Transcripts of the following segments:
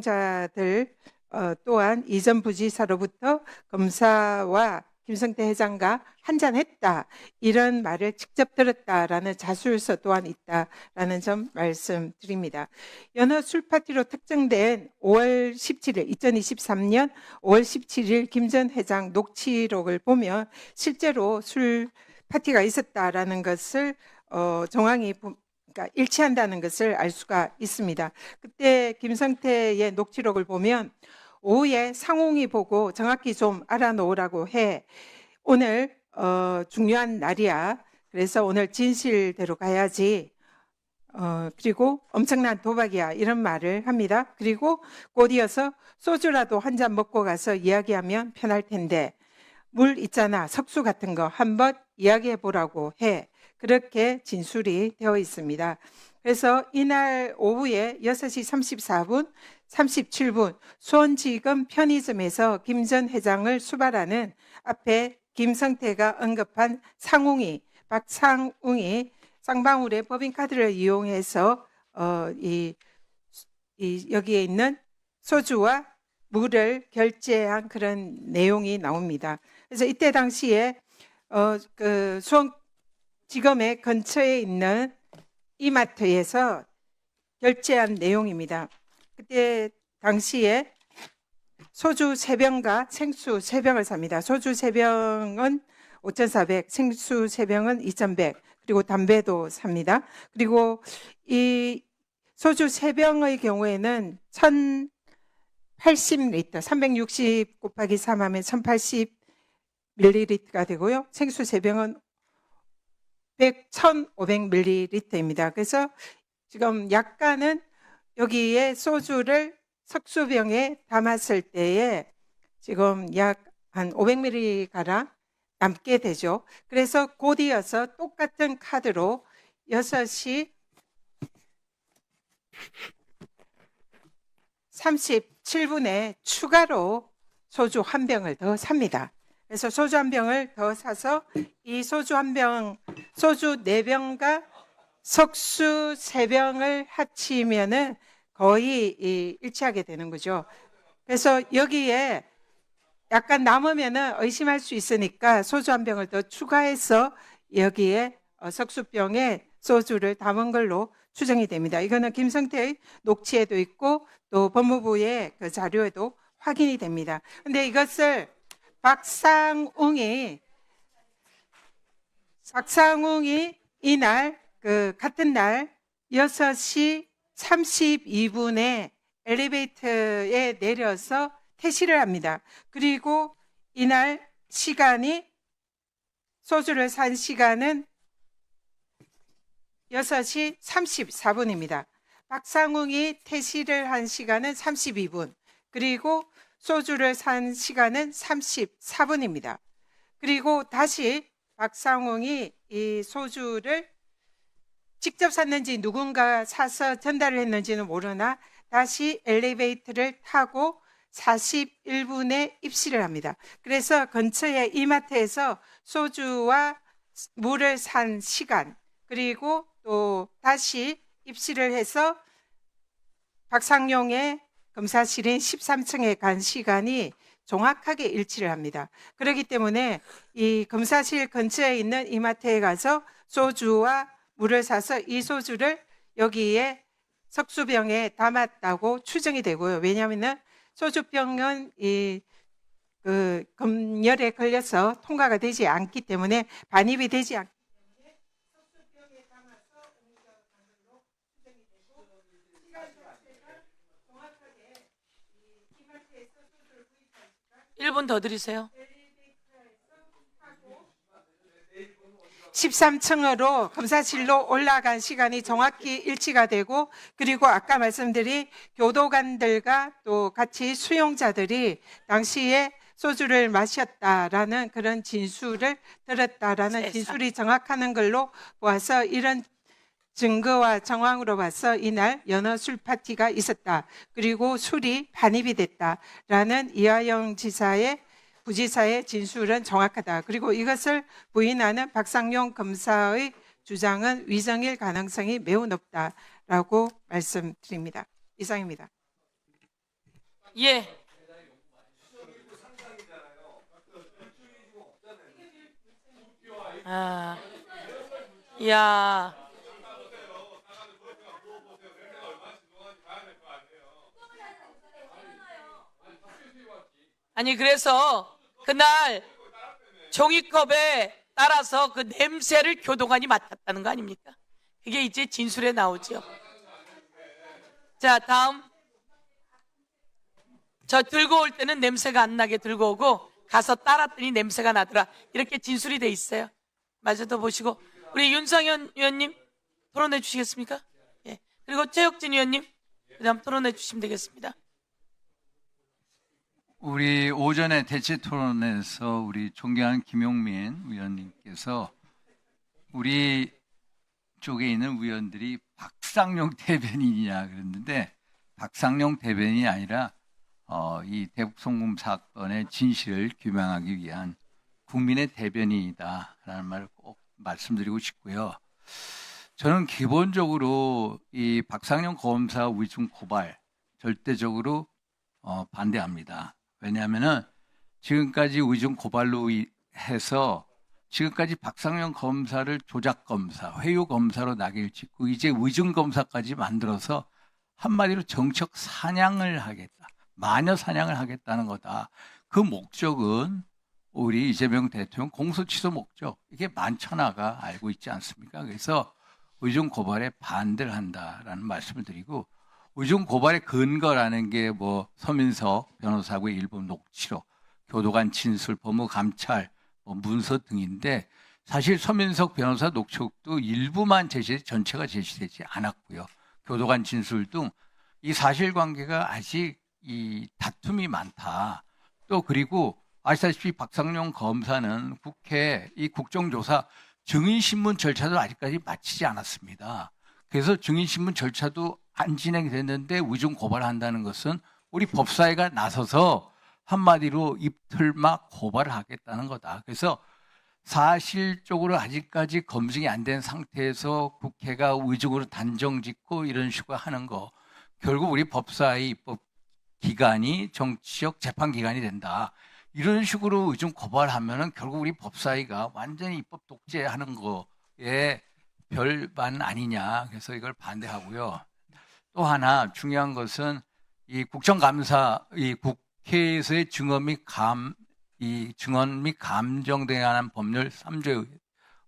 자들 또한 이전 부지사로부터 검사와 김성태 회장과 한잔했다 이런 말을 직접 들었다라는 자술서 또한 있다라는 점 말씀드립니다. 연어 술 파티로 특정된 5월 17일 2023년 5월 17일 김 전 회장 녹취록을 보면 실제로 술 파티가 있었다라는 것을 정황이 그러니까 일치한다는 것을 알 수가 있습니다. 그때 김성태의 녹취록을 보면 오후에 상홍이 보고 정확히 좀 알아놓으라고 해. 오늘 중요한 날이야. 그래서 오늘 진실대로 가야지. 그리고 엄청난 도박이야. 이런 말을 합니다. 그리고 곧 이어서 소주라도 한 잔 먹고 가서 이야기하면 편할 텐데 물 있잖아. 석수 같은 거 한번 이야기해 보라고 해. 그렇게 진술이 되어 있습니다. 그래서 이날 오후에 6시 34분, 37분 수원지검 편의점에서 김 전 회장을 수발하는 앞에 김성태가 언급한 상웅이, 박상웅이 쌍방울의 법인카드를 이용해서 여기에 있는 소주와 물을 결제한 그런 내용이 나옵니다. 그래서 이때 당시에 그 수원지검의 근처에 있는 이마트에서 결제한 내용입니다. 그때 당시에 소주 3병과 생수 3병을 삽니다. 소주 3병은 5,400, 생수 3병은 2,100, 그리고 담배도 삽니다. 그리고 이 소주 3병의 경우에는 1,080리터, 360 곱하기 3 하면 1,080ml가 되고요. 생수 3병은 1,500ml입니다. 그래서 지금 약간은 여기에 소주를 석수병에 담았을 때에 지금 약 한 500ml가량 남게 되죠. 그래서 곧 이어서 똑같은 카드로 6시 37분에 추가로 소주 한 병을 더 삽니다. 그래서 소주 한 병을 더 사서 이 소주 한 병, 소주 4병과 석수 3병을 합치면은 거의 일치하게 되는 거죠. 그래서 여기에 약간 남으면은 의심할 수 있으니까 소주 한 병을 더 추가해서 여기에 석수병에 소주를 담은 걸로 추정이 됩니다. 이거는 김성태의 녹취에도 있고 또 법무부의 그 자료에도 확인이 됩니다. 근데 이것을 박상웅이 이날 같은 날 6시 32분에 엘리베이터에 내려서 퇴실을 합니다. 그리고 이날 시간이 소주를 산 시간은 6시 34분입니다. 박상웅이 퇴실을 한 시간은 32분, 그리고 소주를 산 시간은 34분입니다. 그리고 다시 박상웅이 이 소주를 직접 샀는지 누군가 사서 전달을 했는지는 모르나 다시 엘리베이터를 타고 41분에 입실을 합니다. 그래서 근처의 이마트에서 소주와 물을 산 시간, 그리고 또 다시 입실을 해서 박상용의 검사실인 13층에 간 시간이 정확하게 일치를 합니다. 그렇기 때문에 이 검사실 근처에 있는 이마트에 가서 소주와 물을 사서 이 소주를 여기에 석수병에 담았다고 추정이 되고요. 왜냐하면 소주병은 검열에 걸려서 통과가 되지 않기 때문에 반입이 되지 않기 때문에 석수병에 담아서 옮겨간 걸로 추정이 되고 시간 자체가 정확하게 이마트에서 소주를 구입한 시간 1분 더 드리세요. 13층으로 검사실로 올라간 시간이 정확히 일치가 되고, 그리고 아까 말씀드린 교도관들과 또 같이 수용자들이 당시에 소주를 마셨다라는 그런 진술을 들었다라는 진술이 정확하는 걸로 보아서 이런 증거와 정황으로 봐서 이날 연어 술 파티가 있었다. 그리고 술이 반입이 됐다라는 이하영 부지사의 진술은 정확하다. 그리고 이것을 부인하는 박상용 검사의 주장은 위정일 가능성이 매우 높다라고 말씀드립니다. 이상입니다. 예. 아, 야. 아니, 그래서 그날 종이컵에 따라서 그 냄새를 교도관이 맡았다는 거 아닙니까? 그게 이제 진술에 나오죠. 자, 다음. 저 들고 올 때는 냄새가 안 나게 들고 오고 가서 따랐더니 냄새가 나더라. 이렇게 진술이 돼 있어요. 마저도 보시고. 우리 윤상현 의원님 토론해 주시겠습니까? 예. 그리고 최혁진 의원님 그다음 토론해 주시면 되겠습니다. 우리 오전에 대체 토론에서 우리 존경하는 김용민 의원님께서 우리 쪽에 있는 의원들이 박상용 대변인이냐 그랬는데 박상용 대변인이 아니라 이 대북 송금 사건의 진실을 규명하기 위한 국민의 대변인이다라는 말을 꼭 말씀드리고 싶고요. 저는 기본적으로 이 박상용 검사 위증 고발 절대적으로 반대합니다. 왜냐하면은 지금까지 의중 고발로 해서 지금까지 박상용 검사를 조작 검사, 회유 검사로 낙인을 찍고 이제 의중 검사까지 만들어서 한마디로 정책 사냥을 하겠다, 마녀 사냥을 하겠다는 거다. 그 목적은 우리 이재명 대통령 공소취소 목적, 이게 만천하가 알고 있지 않습니까? 그래서 의중 고발에 반대를 한다라는 말씀을 드리고. 의중 고발의 근거라는 게 뭐 서민석 변호사하고의 일부 녹취록, 교도관 진술, 법무감찰, 문서 등인데 사실 서민석 변호사 녹취록도 일부만 전체가 제시되지 않았고요. 교도관 진술 등 이 사실관계가 아직 이 다툼이 많다. 또 그리고 아시다시피 박상용 검사는 국회 이 국정조사 증인신문 절차도 아직까지 마치지 않았습니다. 그래서 증인신문 절차도 안 진행이 됐는데 의중 고발한다는 것은 우리 법사위가 나서서 한마디로 입틀막 고발을 하겠다는 거다. 그래서 사실적으로 아직까지 검증이 안 된 상태에서 국회가 의중으로 단정 짓고 이런 식으로 하는 거, 결국 우리 법사위 입법 기관이 정치적 재판 기관이 된다. 이런 식으로 의중 고발하면은 결국 우리 법사위가 완전히 입법 독재하는 거에 별반 아니냐. 그래서 이걸 반대하고요. 또 하나 중요한 것은 이 국정감사, 이 국회에서의 증언 및 감정 등에 관한 법률 3조에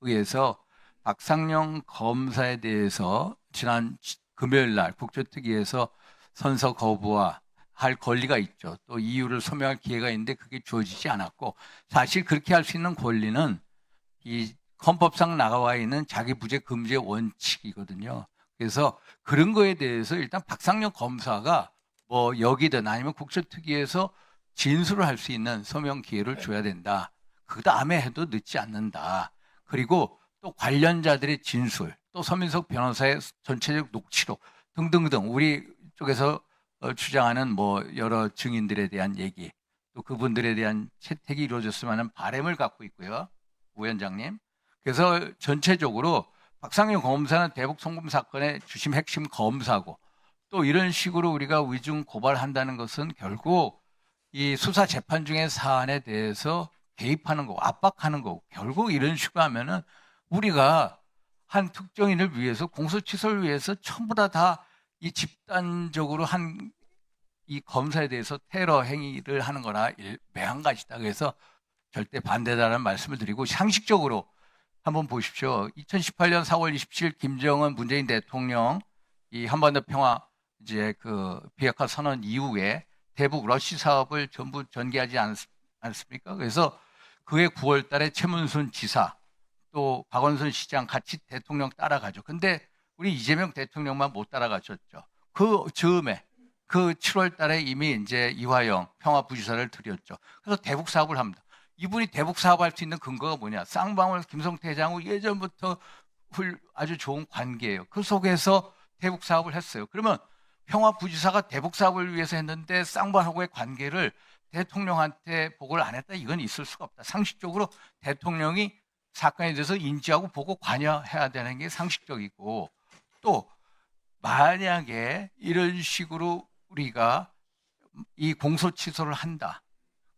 의해서 박상용 검사에 대해서 지난 금요일 날 국조특위에서 선서 거부와 할 권리가 있죠. 또 이유를 소명할 기회가 있는데 그게 주어지지 않았고, 사실 그렇게 할 수 있는 권리는 이 헌법상 나와 있는 자기부재 금지의 원칙이거든요. 그래서 그런 거에 대해서 일단 박상용 검사가 뭐 여기든 아니면 국조특위에서 진술을 할 수 있는 서명 기회를 줘야 된다. 그 다음에 해도 늦지 않는다. 그리고 또 관련자들의 진술, 또 서민석 변호사의 전체적 녹취록 등등등 우리 쪽에서 주장하는 뭐 여러 증인들에 대한 얘기, 또 그분들에 대한 채택이 이루어졌으면 하는 바람을 갖고 있고요. 우 위원장님. 그래서 전체적으로 박상용 검사는 대북 송금 사건의 주심 핵심 검사고, 또 이런 식으로 우리가 의중 고발한다는 것은 결국 이 수사 재판 중의 사안에 대해서 개입하는 거고 압박하는 거고, 결국 이런 식으로 하면은 우리가 한 특정인을 위해서 공소 취소를 위해서 전부 다 이 집단적으로 한 이 검사에 대해서 테러 행위를 하는 거나 매한가지다. 그래서 절대 반대다라는 말씀을 드리고, 상식적으로 한번 보십시오. 2018년 4월 27일 김정은 문재인 대통령 이 한반도 평화 이제 그 비핵화 선언 이후에 대북 러시 사업을 전부 전개하지 않습니까? 그래서 그해 9월 달에 최문순 지사 또 박원순 시장 같이 대통령 따라가죠. 근데 우리 이재명 대통령만 못 따라가셨죠. 그 즈음에 그 7월 달에 이미 이제 이화영 평화부지사를 들였죠. 그래서 대북 사업을 합니다. 이분이 대북 사업할 수 있는 근거가 뭐냐? 쌍방울 김성태 회장하고 예전부터 아주 좋은 관계예요. 그 속에서 대북 사업을 했어요. 그러면 평화부지사가 대북 사업을 위해서 했는데 쌍방울하고의 관계를 대통령한테 보고를 안 했다? 이건 있을 수가 없다. 상식적으로 대통령이 사건에 대해서 인지하고 보고 관여해야 되는 게 상식적이고, 또 만약에 이런 식으로 우리가 이 공소 취소를 한다.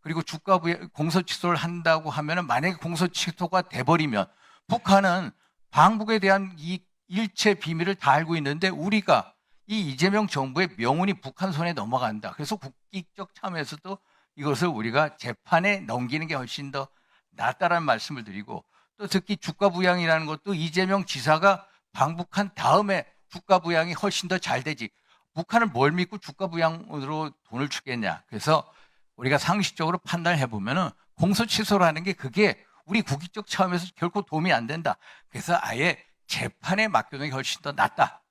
그리고 주가 부양 공소 취소를 한다고 하면은 만약에 공소 취소가 돼버리면 북한은 방북에 대한 이 일체 비밀을 다 알고 있는데 우리가 이 이재명 정부의 명운이 북한 손에 넘어간다. 그래서 국익적 참에서도 이것을 우리가 재판에 넘기는 게 훨씬 더 낫다라는 말씀을 드리고 또 특히 주가 부양이라는 것도 이재명 지사가 방북한 다음에 주가 부양이 훨씬 더 잘 되지. 북한은 뭘 믿고 주가 부양으로 돈을 주겠냐. 그래서 우리가 상식적으로 판단해 보면은 공소 취소라는 게 그게 우리 국익적 차원에서 결코 도움이 안 된다. 그래서 아예 재판에 맡겨놓는 게 훨씬 더 낫다.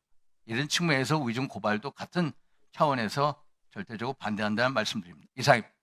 이런 측면에서 위증 고발도 같은 차원에서 절대적으로 반대한다는 말씀드립니다. 이상입니다.